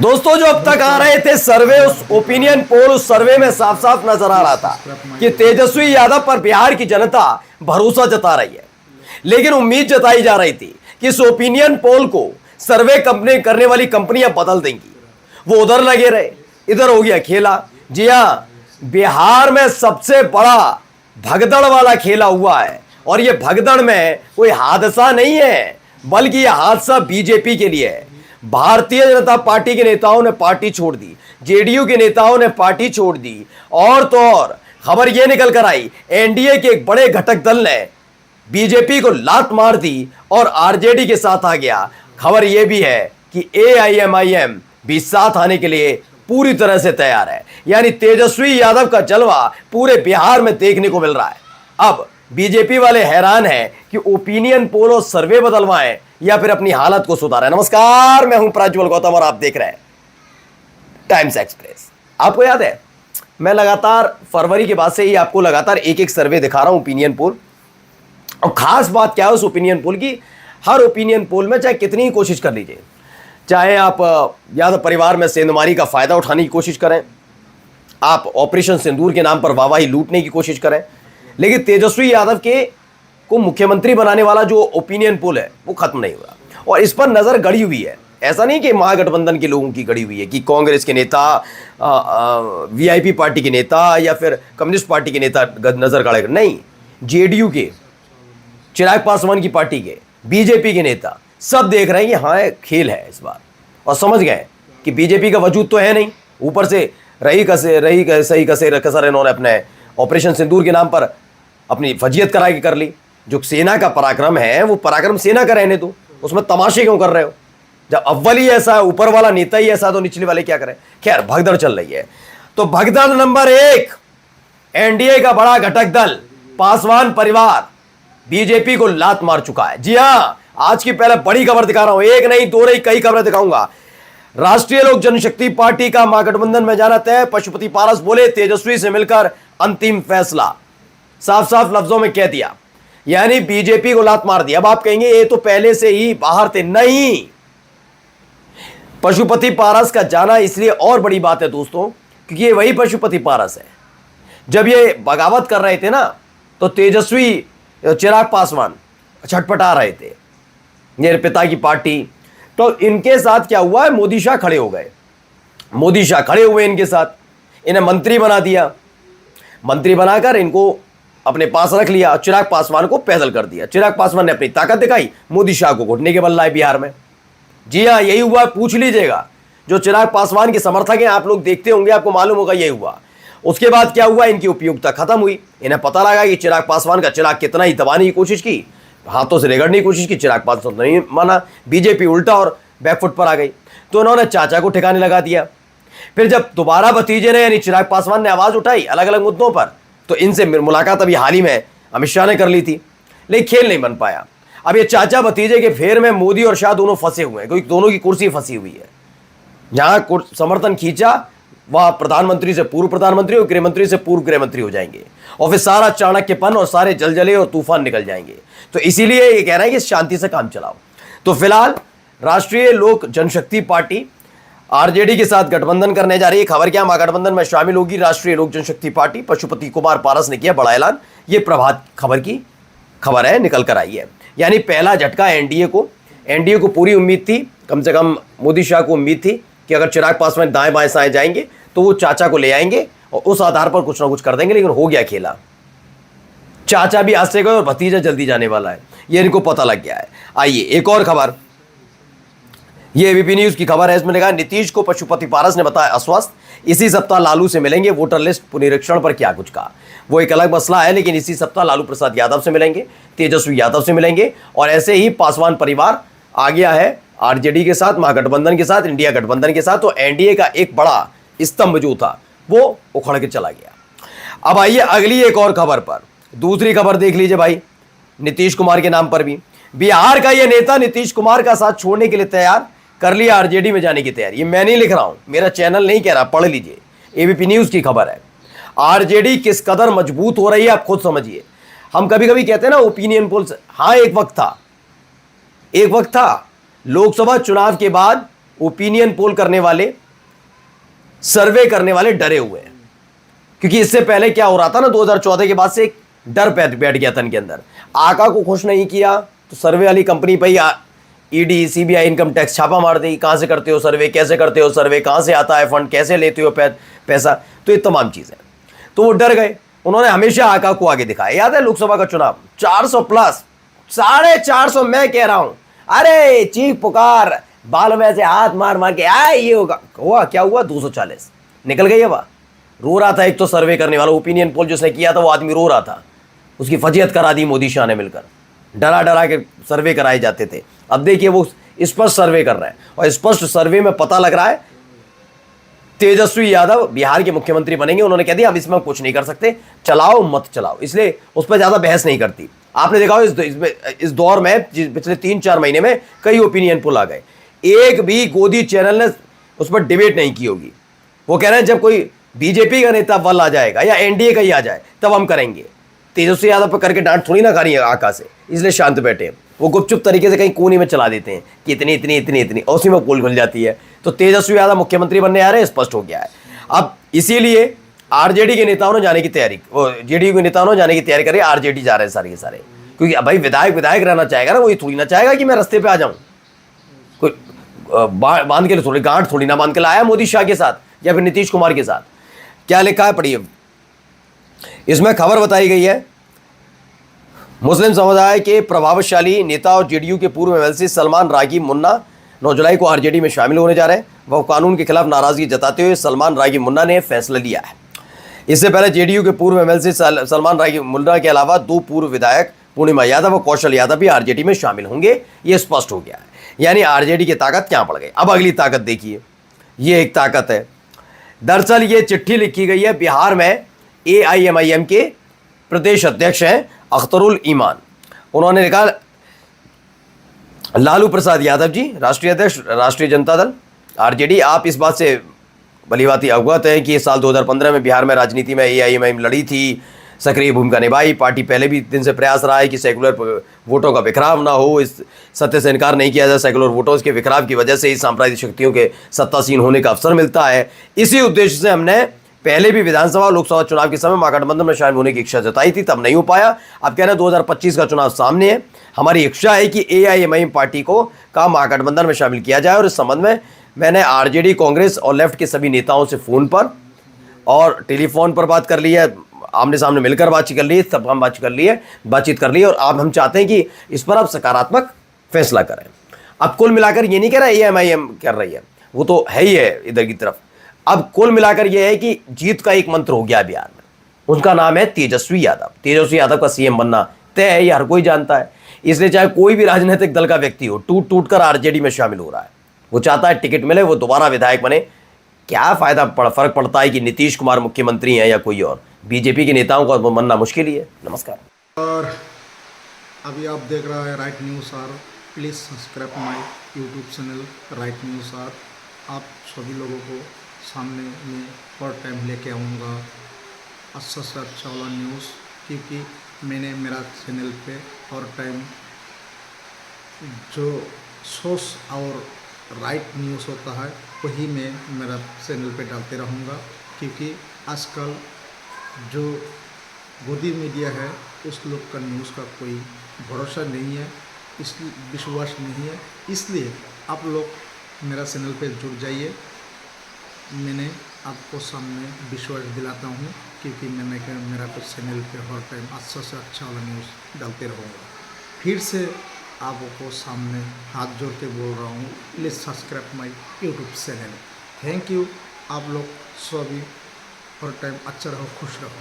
दोस्तों, जो अब तक आ रहे थे सर्वे, उस ओपिनियन पोल, उस सर्वे में साफ साफ नजर आ रहा था कि तेजस्वी यादव पर बिहार की जनता भरोसा जता रही है। लेकिन उम्मीद जताई जा रही थी कि इस ओपिनियन पोल को सर्वे कंपनी करने वाली कंपनियां बदल देंगी। वो उधर लगे रहे, इधर हो गया खेला। जी हां, बिहार में सबसे बड़ा भगदड़ वाला खेला हुआ है। और यह भगदड़ में कोई हादसा नहीं है, बल्कि यह हादसा बीजेपी के लिए है। भारतीय जनता पार्टी के नेताओं ने पार्टी छोड़ दी, जेडीयू के नेताओं ने पार्टी छोड़ दी। और तो और खबर यह निकल कर आई, एनडीए के एक बड़े घटक दल ने बीजेपी को लात मार दी और आरजेडी के साथ आ गया। खबर यह भी है कि एआईएमआईएम भी साथ आने के लिए पूरी तरह से तैयार है। यानी तेजस्वी यादव का जलवा पूरे बिहार में देखने को मिल रहा है। अब बीजेपी वाले हैरान हैं कि ओपिनियन पोल और सर्वे बदलवाएं या फिर अपनी हालत को सुधारें। नमस्कार, मैं हूं प्रज्वल गौतम और आप देख रहे हैं टाइम्स एक्सप्रेस। आपको याद है, मैं लगातार फरवरी के बाद से ही आपको लगातार एक एक सर्वे दिखा रहा हूं, ओपिनियन पोल। और खास बात क्या है उस ओपिनियन पोल की, हर ओपिनियन पोल में चाहे कितनी ही कोशिश कर लीजिए, चाहे आप यादव परिवार में सेंधमारी का फायदा उठाने की कोशिश करें, आप ऑपरेशन सिंदूर के नाम पर वाहवाही लूटने की कोशिश करें, लेकिन तेजस्वी यादव के को मुख्यमंत्री बनाने वाला जो ओपिनियन पोल है वो खत्म नहीं हुआ। और इस पर नजर गड़ी हुई है। ऐसा नहीं कि महागठबंधन के लोगों की गड़ी हुई है कि कांग्रेस के नेता, वीआईपी पार्टी के नेता या फिर कम्युनिस्ट पार्टी के नेता नजर गड़े, नहीं, जेडीयू के, चिराग पासवान की पार्टी के, बीजेपी के नेता सब देख रहे हैं कि हाँ खेल है इस बार, और समझ गए कि बीजेपी का वजूद तो है नहीं। ऊपर से रही सही कसर इन्होंने अपने ऑपरेशन सिंदूर के नाम पर अपनी फजीयत करा के कर ली। जो सेना का पराक्रम है वो पराक्रम सेना का रहने दो, उसमें तमाशे क्यों कर रहे हो? जब अव्वल ही ऐसा है, ऊपर वाला नेता ही ऐसा, तो निचले वाले क्या करें? खैर, भगदड़ चल रही है। तो भगदड़ नंबर 1, एनडीए का बड़ा घटक दल पासवान परिवार बीजेपी को लात मार चुका है। जी हां, आज की पहले बड़ी खबर दिखा रहा हूं, एक नहीं दो नहीं कई खबरें दिखाऊंगा। राष्ट्रीय लोक जनशक्ति पार्टी का महागठबंधन में जाना तय, पशुपति पारस बोले तेजस्वी से मिलकर अंतिम फैसला। साफ साफ लफ्जों में कह दिया, यानी बीजेपी को लात मार दिया। अब आप कहेंगे ये तो पहले से ही बाहर थे, नहीं। पशुपति पारस का जाना इसलिए और बड़ी बात है दोस्तों, क्योंकि ये वही पशुपति पारस है। जब ये बगावत कर रहे थे ना, तो तेजस्वी चिराग पासवान छटपटा रहे थे, मेरे पिता की पार्टी। तो इनके साथ क्या हुआ है, मोदी शाह खड़े हो गए। मोदी शाह खड़े हुए इनके साथ, इन्हें मंत्री बना दिया। मंत्री बनाकर इनको अपने पास रख लिया, चिराग पासवान को पैदल कर दिया। चिराग पासवान ने अपनी ताकत दिखाई, मोदी शाह को घुटने के बल लाए बिहार में। जी हाँ, यही हुआ, पूछ लीजिएगा। जो चिराग पासवान के समर्थक हैं, आप लोग देखते होंगे, आपको मालूम होगा यही हुआ। उसके बाद क्या हुआ, इनकी उपयोगिता खत्म हुई। इन्हें पता लगा कि चिराग पासवान का चिराग कितना ही दबाने की कोशिश की, हाथों से रगड़ने की कोशिश की, चिराग पासवान नहीं माना, बीजेपी उल्टा और बैकफुट पर आ गई। तो उन्होंने चाचा को ठिकाने लगा दिया। फिर जब दोबारा भतीजे ने यानी चिराग पासवान ने आवाज उठाई अलग अलग मुद्दों पर, तो इनसे मुलाकात अभी हाल ही में अमित शाह ने कर ली थी, लेकिन खेल नहीं बन पाया। अब ये चाचा भतीजे के फेर में मोदी और शाह दोनों फंसे हुए हैं, क्योंकि दोनों की कुर्सी फंसी हुई है। जहां समर्थन खींचा वह प्रधानमंत्री से पूर्व प्रधानमंत्री और गृहमंत्री से पूर्व गृहमंत्री हो जाएंगे, और फिर सारा चाणक्यपन और सारे जलजले और तूफान निकल जाएंगे। तो इसीलिए ये कह रहे हैं कि शांति से काम चलाओ। तो फिलहाल राष्ट्रीय लोक जनशक्ति पार्टी आरजेडी के साथ गठबंधन करने जा रही है। खबर क्या, महागठबंधन में शामिल होगी राष्ट्रीय लोक जनशक्ति पार्टी। पशुपति कुमार पारस ने किया बड़ा ऐलान। ये प्रभात खबर की खबर है, निकल कर आई है। यानी पहला झटका एनडीए को पूरी उम्मीद थी, कम से कम मोदी शाह को उम्मीद थी कि अगर चिराग पासवान दाएं बाएं साएं जाएंगे तो वो चाचा को ले आएंगे और उस आधार पर कुछ ना कुछ कर देंगे। लेकिन हो गया खेला, चाचा भी आज से गए और भतीजा जल्दी जाने वाला है, ये इनको पता लग गया है। आइए एक और खबर, ये एबीपी न्यूज की खबर है। इसमें लिखा है, नीतीश को पशुपति पारस ने बताया अस्वस्थ, इसी सप्ताह लालू से मिलेंगे, वोटर लिस्ट पुनरीक्षण पर क्या कुछ कहा। वो एक अलग मसला है, लेकिन इसी सप्ताह लालू प्रसाद यादव से मिलेंगे, तेजस्वी यादव से मिलेंगे, और ऐसे ही पासवान परिवार आ गया है आरजेडी के साथ, महागठबंधन के साथ, इंडिया गठबंधन के साथ। तो एनडीए का एक बड़ा स्तंभ जो था वो उखड़ के चला गया। अब आइए अगली एक और खबर पर, दूसरी खबर देख लीजिए भाई, नीतीश कुमार के नाम पर भी बिहार का यह नेता नीतीश कुमार का साथ छोड़ने के लिए तैयार, कर लिया आरजेडी में जाने की तैयारी। ये मैं नहीं लिख रहा हूं, मेरा चैनल नहीं कह रहा, पढ़ लीजिए, एबीपी न्यूज की खबर है। आरजेडी किस कदर मजबूत हो रही है आप खुद समझिए। हम कभी कभी कहते हैं ना ओपिनियन पोल्स, हाँ एक वक्त था लोकसभा चुनाव के बाद ओपिनियन पोल करने वाले, सर्वे करने वाले डरे हुए हैं। क्योंकि इससे पहले क्या हो रहा था ना, 2014 के बाद से एक डर बैठ गया था इनके अंदर। आका को खुश नहीं किया तो सर्वे वाली कंपनी पे ईडी, सीबीआई, इनकम टैक्स छापा मार देगी। कहां से करते हो सर्वे, कैसे करते हो सर्वे, कहां से आता है फंड, कैसे लेते हो पैसा, तो ये तमाम चीजें। तो वो डर गए। उन्होंने हमेशा आका को आगे दिखाया। याद है लोकसभा का चुनाव 400 प्लस, 450, मैं कह रहा हूं अरे चीख पुकार, बाल में से हाथ मार मार के आए ये होगा। हुआ क्या हुआ, 240 निकल गई। अब रो रहा था एक तो सर्वे करने वाला, ओपिनियन पोल जिसने किया था वो आदमी रो रहा था। उसकी फजीहत करा दी मोदी शाह ने मिलकर। डरा डरा के सर्वे कराए जाते थे। अब देखिए वो स्पष्ट सर्वे कर रहा है और स्पष्ट सर्वे में पता लग रहा है तेजस्वी यादव बिहार के मुख्यमंत्री बनेंगे। उन्होंने कह दिया अब इसमें कुछ नहीं कर सकते, चलाओ मत चलाओ, इसलिए उस पर ज्यादा बहस नहीं करती। आपने देखा हो इस दौर में पिछले 3-4 महीने में कई ओपिनियन पोल आ गए, एक भी गोदी चैनल ने उस पर डिबेट नहीं की होगी। वो कह रहे हैं जब कोई बीजेपी का नेता बल आ जाएगा या एनडीए का ही आ जाए तब हम करेंगे। तेजस्वी यादव पर करके डांट थोड़ी ना खानी है आका से, इसलिए शांत बैठे हैं। वो गुपचुप तरीके से कहीं कोने में चला देते हैं कि इतनी इतनी इतनी इतनी, और उसी में पोल खुल जाती है। तो तेजस्वी यादव मुख्यमंत्री बनने आ रहे हैं, स्पष्ट हो गया है। अब इसीलिए आरजेडी के नेताओं ने जाने की तैयारी, वो जेडीयू के नेताओं ने जाने की तैयारी करी, आरजेडी जा रहे हैं सारे के सारे। क्योंकि भाई विधायक रहना चाहेगा ना, वो ये थोड़ी ना चाहेगा कि मैं रास्ते पे आ जाऊं। कोई बांध के थोड़ी गांठ थोड़ी ना बांध के लाया मोदी शाह के साथ या फिर नीतीश कुमार के साथ। क्या लिखा है पढ़िए, इसमें खबर बताई गई है। मुस्लिम समुदाय के प्रभावशाली नेता और जेडीयू के पूर्व एमएलसी सलमान रागी मुन्ना 9 जुलाई को आरजेडी में शामिल होने जा रहे हैं। वह कानून के खिलाफ नाराजगी जताते हुए सलमान रागी मुन्ना ने फैसला लिया है। इससे पहले जेडीयू के पूर्व एमएलसी सलमान रागी मुन्ना के अलावा 2 पूर्व विधायक पूर्णिमा यादव और कौशल यादव भी आरजेडी में शामिल होंगे, ये स्पष्ट हो गया है। यानी आरजेडी की ताकत क्या पड़ गई। अब अगली ताकत देखिए, ये एक ताकत है। दरअसल ये चिट्ठी लिखी गई है बिहार में एआईएमआईएम के प्रदेश अध्यक्ष हैं अख्तरुल ईमान। उन्होंने लिखा, लालू प्रसाद यादव जी, राष्ट्रीय अध्यक्ष राष्ट्रीय जनता दल आरजेडी, आप इस बात से भलीभांति अवगत हैं कि साल 2015 में बिहार में राजनीति में एआईएमआईएम लड़ी थी, सक्रिय भूमिका निभाई। पार्टी पहले भी दिन से प्रयास रहा है कि सेकुलर वोटों का बिखराव ना हो। इस सत्य से इनकार नहीं किया जाए, सेकुलर वोटों के बिखराव की वजह से ही सांप्रदायिक शक्तियों के सत्तासीन होने का अवसर मिलता है। इसी उद्देश्य से हमने पहले भी विधानसभा लोकसभा चुनाव के समय महागठबंधन में शामिल होने की इच्छा जताई थी, तब नहीं हो पाया। अब कह रहे हैं 2025 का चुनाव सामने है, हमारी इच्छा है कि एआईएमआईएम पार्टी को का महागठबंधन में शामिल किया जाए। और इस संबंध में मैंने आरजेडी, कांग्रेस और लेफ्ट के सभी नेताओं से फोन पर और टेलीफोन पर बात कर ली है, आमने सामने मिलकर बातचीत कर ली है, सब हम बातचीत कर ली है। और अब हम चाहते हैं कि इस पर आप सकारात्मक फैसला करें। अब कुल मिलाकर ये नहीं कह रहा एआईएमआईएम कर रही है, वो तो है ही है इधर की तरफ। अब कुल मिलाकर यह है कि जीत का एक मंत्र हो गया बिहार में, उनका नाम है तेजस्वी यादव। तेजस्वी यादव का सीएम बनना तय है, ये हर कोई जानता है। इसलिए चाहे कोई भी राजनीतिक दल का व्यक्ति हो, टूट कर आरजेडी में शामिल हो रहा है। वो चाहता है टिकट मिले, वो दोबारा विधायक बने। क्या फायदा फर्क पड़ता है कि नीतीश कुमार मुख्यमंत्री हैं या कोई और, बीजेपी के नेताओं का बनना मुश्किल ही है। नमस्कार। और अभी आप देख रहे हैं Right News R, please subscribe my YouTube channel Right News R. आप सभी लोगों को सामने में हर टाइम लेके आऊँगा अच्छा से अच्छा वाला न्यूज़, क्योंकि मैंने मेरा चैनल पे हर टाइम जो सोर्स और राइट न्यूज़ होता है वही मैं मेरा चैनल पे डालते रहूँगा। क्योंकि आजकल जो गोदी मीडिया है उस लोग का न्यूज़ का कोई भरोसा नहीं है, इसलिए विश्वास नहीं है। इसलिए आप लोग मेरा चैनल पे जुड़ जाइए। मैंने आपको सामने विश्वास दिलाता हूँ, क्योंकि मैंने कहा मेरा तो चैनल पे हर टाइम अच्छा से अच्छा वाला न्यूज़ डालते रहूँगा। फिर से आपको सामने हाथ जोड़ के बोल रहा हूँ, please subscribe my YouTube channel. Thank you. आप लोग सभी हर टाइम अच्छा रहो, खुश रहो।